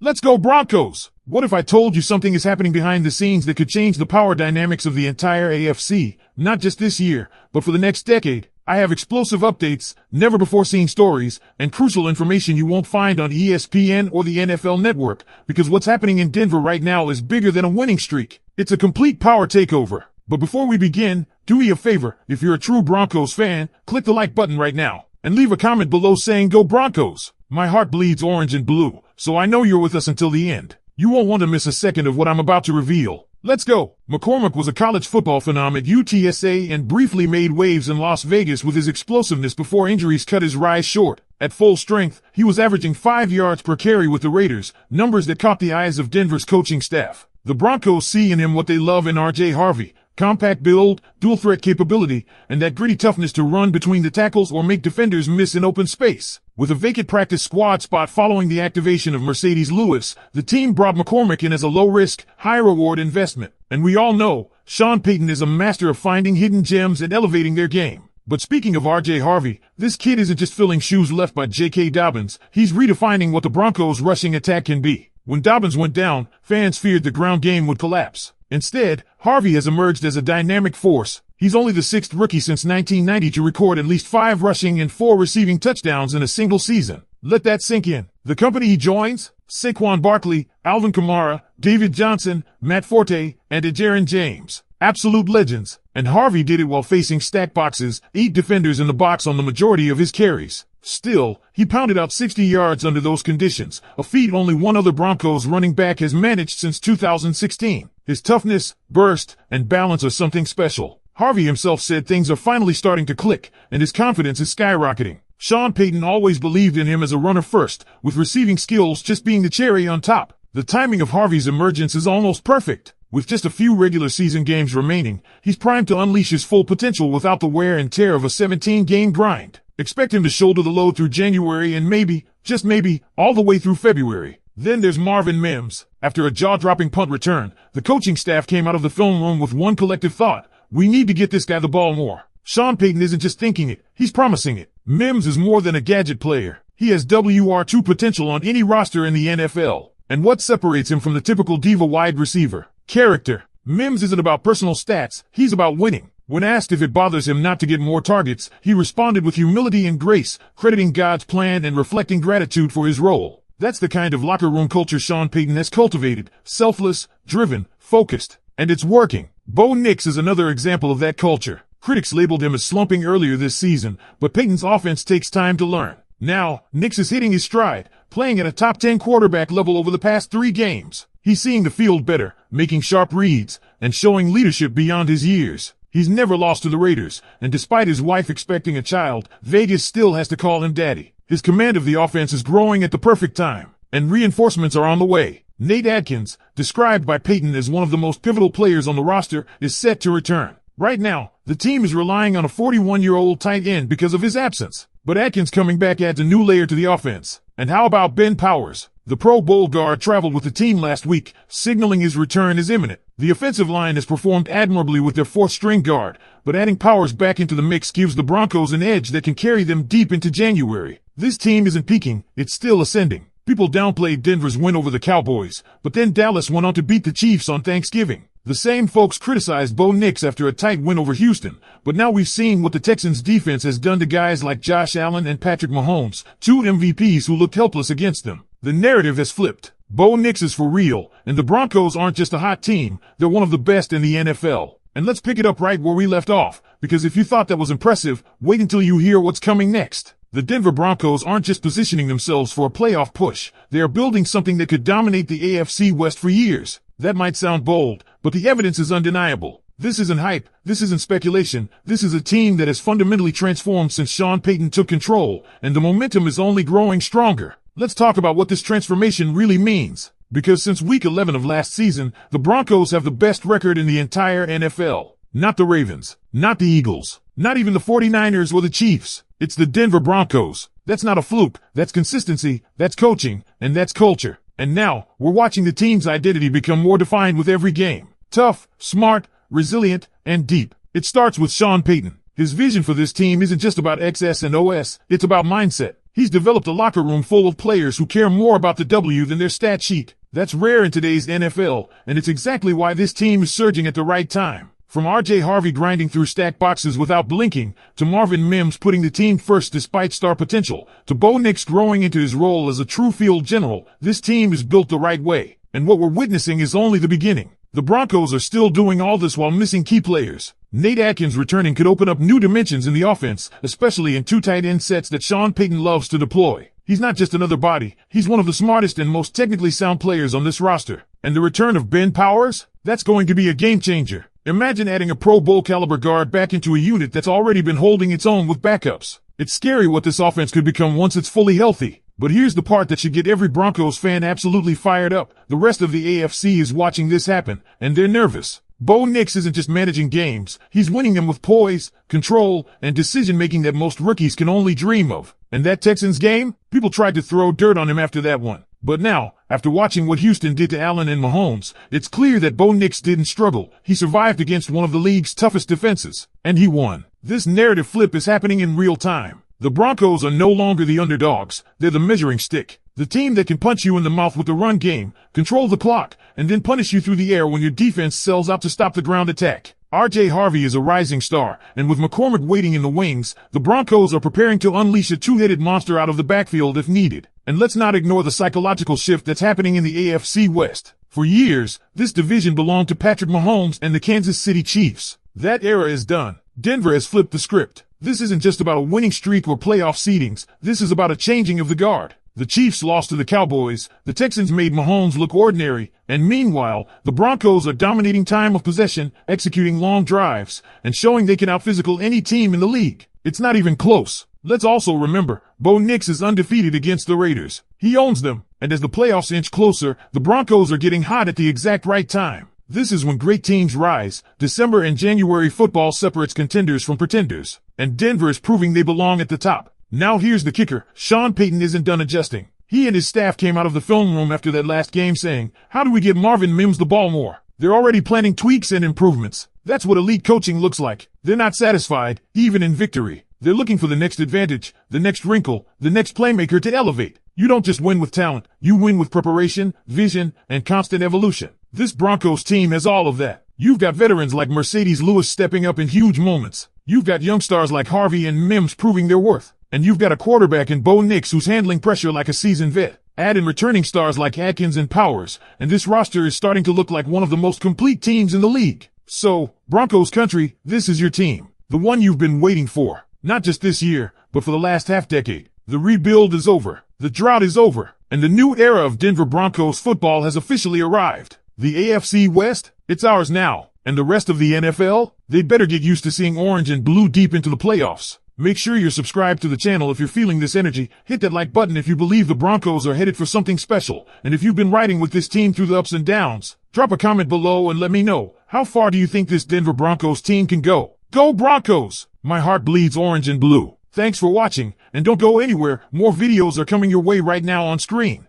Let's go Broncos! What if I told you something is happening behind the scenes that could change the power dynamics of the entire AFC, not just this year, but for the next decade? I have explosive updates, never-before-seen stories, and crucial information you won't find on ESPN or the NFL Network, because what's happening in Denver right now is bigger than a winning streak. It's a complete power takeover. But before we begin, do me a favor, if you're a true Broncos fan, click the like button right now, and leave a comment below saying Go Broncos! My heart bleeds orange and blue, so I know you're with us until the end. You won't want to miss a second of what I'm about to reveal. Let's go! McCormick was a college football phenom at UTSA and briefly made waves in Las Vegas with his explosiveness before injuries cut his rise short. At full strength, he was averaging 5 yards per carry with the Raiders, numbers that caught the eyes of Denver's coaching staff. The Broncos see in him what they love in Harvey. Compact build, dual threat capability, and that gritty toughness to run between the tackles or make defenders miss in open space. With a vacant practice squad spot following the activation of Mercedes Lewis, the team brought McCormick in as a low-risk, high-reward investment. And we all know, Sean Payton is a master of finding hidden gems and elevating their game. But speaking of Harvey, this kid isn't just filling shoes left by J.K. Dobbins, he's redefining what the Broncos' rushing attack can be. When Dobbins went down, fans feared the ground game would collapse. Instead, Harvey has emerged as a dynamic force. He's only the sixth rookie since 1990 to record at least 5 rushing and 4 receiving touchdowns in a single season. Let that sink in. The company he joins? Saquon Barkley, Alvin Kamara, David Johnson, Matt Forte, and Adrian James. Absolute legends. And Harvey did it while facing stacked boxes, 8 defenders in the box on the majority of his carries. Still, he pounded out 60 yards under those conditions, a feat only one other Broncos running back has managed since 2016. His toughness, burst, and balance are something special. Harvey himself said things are finally starting to click, and his confidence is skyrocketing. Sean Payton always believed in him as a runner first, with receiving skills just being the cherry on top. The timing of Harvey's emergence is almost perfect. With just a few regular season games remaining, he's primed to unleash his full potential without the wear and tear of a 17-game grind. Expect him to shoulder the load through January and maybe, just maybe, all the way through February. Then there's Marvin Mims. After a jaw-dropping punt return, the coaching staff came out of the film room with one collective thought: we need to get this guy the ball more. Sean Payton isn't just thinking it, he's promising it. Mims is more than a gadget player. He has WR2 potential on any roster in the NFL. And what separates him from the typical diva wide receiver? Character. Mims isn't about personal stats, he's about winning. When asked if it bothers him not to get more targets, he responded with humility and grace, crediting God's plan and reflecting gratitude for his role. That's the kind of locker room culture Sean Payton has cultivated: selfless, driven, focused. And it's working. Bo Nix is another example of that culture. Critics labeled him as slumping earlier this season, but Payton's offense takes time to learn. Now, Nix is hitting his stride, playing at a top 10 quarterback level over the past 3 games. He's seeing the field better, making sharp reads, and showing leadership beyond his years. He's never lost to the Raiders, and despite his wife expecting a child, Vegas still has to call him daddy. His command of the offense is growing at the perfect time, and reinforcements are on the way. Nate Adkins, described by Payton as one of the most pivotal players on the roster, is set to return. Right now, the team is relying on a 41-year-old tight end because of his absence. But Adkins coming back adds a new layer to the offense. And how about Ben Powers? The Pro Bowl guard traveled with the team last week, signaling his return is imminent. The offensive line has performed admirably with their 4th-string guard, but adding Powers back into the mix gives the Broncos an edge that can carry them deep into January. This team isn't peaking, it's still ascending. People downplayed Denver's win over the Cowboys, but then Dallas went on to beat the Chiefs on Thanksgiving. The same folks criticized Bo Nix after a tight win over Houston, but now we've seen what the Texans' defense has done to guys like Josh Allen and Patrick Mahomes, 2 MVPs who looked helpless against them. The narrative has flipped. Bo Nix is for real, and the Broncos aren't just a hot team, they're one of the best in the NFL. And let's pick it up right where we left off, because if you thought that was impressive, wait until you hear what's coming next. The Denver Broncos aren't just positioning themselves for a playoff push, they are building something that could dominate the AFC West for years. That might sound bold, but the evidence is undeniable. This isn't hype, this isn't speculation, this is a team that has fundamentally transformed since Sean Payton took control, and the momentum is only growing stronger. Let's talk about what this transformation really means. Because since week 11 of last season, the Broncos have the best record in the entire NFL. Not the Ravens, not the Eagles, not even the 49ers or the Chiefs. It's the Denver Broncos. That's not a fluke, that's consistency, that's coaching, and that's culture. And now, we're watching the team's identity become more defined with every game. Tough, smart, resilient, and deep. It starts with Sean Payton. His vision for this team isn't just about XS and OS, it's about mindset. He's developed a locker room full of players who care more about the W than their stat sheet. That's rare in today's NFL, and it's exactly why this team is surging at the right time. From Harvey grinding through stack boxes without blinking, to Marvin Mims putting the team first despite star potential, to Bo Nix growing into his role as a true field general, this team is built the right way. And what we're witnessing is only the beginning. The Broncos are still doing all this while missing key players. Nate Atkins returning could open up new dimensions in the offense, especially in two tight end sets that Sean Payton loves to deploy. He's not just another body, he's one of the smartest and most technically sound players on this roster. And the return of Ben Powers? That's going to be a game changer. Imagine adding a Pro Bowl caliber guard back into a unit that's already been holding its own with backups. It's scary what this offense could become once it's fully healthy. But here's the part that should get every Broncos fan absolutely fired up. The rest of the AFC is watching this happen, and they're nervous. Bo Nix isn't just managing games, he's winning them with poise, control, and decision-making that most rookies can only dream of. And that Texans game? People tried to throw dirt on him after that one. But now, after watching what Houston did to Allen and Mahomes, it's clear that Bo Nix didn't struggle. He survived against one of the league's toughest defenses. And he won. This narrative flip is happening in real time. The Broncos are no longer the underdogs, they're the measuring stick. The team that can punch you in the mouth with the run game, control the clock, and then punish you through the air when your defense sells out to stop the ground attack. Harvey is a rising star, and with McCormick waiting in the wings, the Broncos are preparing to unleash a two-headed monster out of the backfield if needed. And let's not ignore the psychological shift that's happening in the AFC West. For years, this division belonged to Patrick Mahomes and the Kansas City Chiefs. That era is done. Denver has flipped the script. This isn't just about a winning streak or playoff seedings, this is about a changing of the guard. The Chiefs lost to the Cowboys, the Texans made Mahomes look ordinary, and meanwhile, the Broncos are dominating time of possession, executing long drives, and showing they can out-physical any team in the league. It's not even close. Let's also remember, Bo Nix is undefeated against the Raiders. He owns them, and as the playoffs inch closer, the Broncos are getting hot at the exact right time. This is when great teams rise. December and January football separates contenders from pretenders, and Denver is proving they belong at the top. Now here's the kicker. Sean Payton isn't done adjusting. He and his staff came out of the film room after that last game saying, "How do we get Marvin Mims the ball more?" They're already planning tweaks and improvements. That's what elite coaching looks like. They're not satisfied, even in victory. They're looking for the next advantage, the next wrinkle, the next playmaker to elevate. You don't just win with talent, you win with preparation, vision, and constant evolution. This Broncos team has all of that. You've got veterans like Mercedes Lewis stepping up in huge moments. You've got young stars like Harvey and Mims proving their worth. And you've got a quarterback in Bo Nix who's handling pressure like a seasoned vet. Add in returning stars like Atkins and Powers, and this roster is starting to look like one of the most complete teams in the league. So, Broncos country, this is your team. The one you've been waiting for. Not just this year, but for the last half-decade. The rebuild is over. The drought is over. And the new era of Denver Broncos football has officially arrived. The AFC West? It's ours now. And the rest of the NFL? They'd better get used to seeing orange and blue deep into the playoffs. Make sure you're subscribed to the channel if you're feeling this energy. Hit that like button if you believe the Broncos are headed for something special. And if you've been riding with this team through the ups and downs, drop a comment below and let me know. How far do you think this Denver Broncos team can go? Go Broncos! My heart bleeds orange and blue. Thanks for watching, and don't go anywhere. More videos are coming your way right now on screen.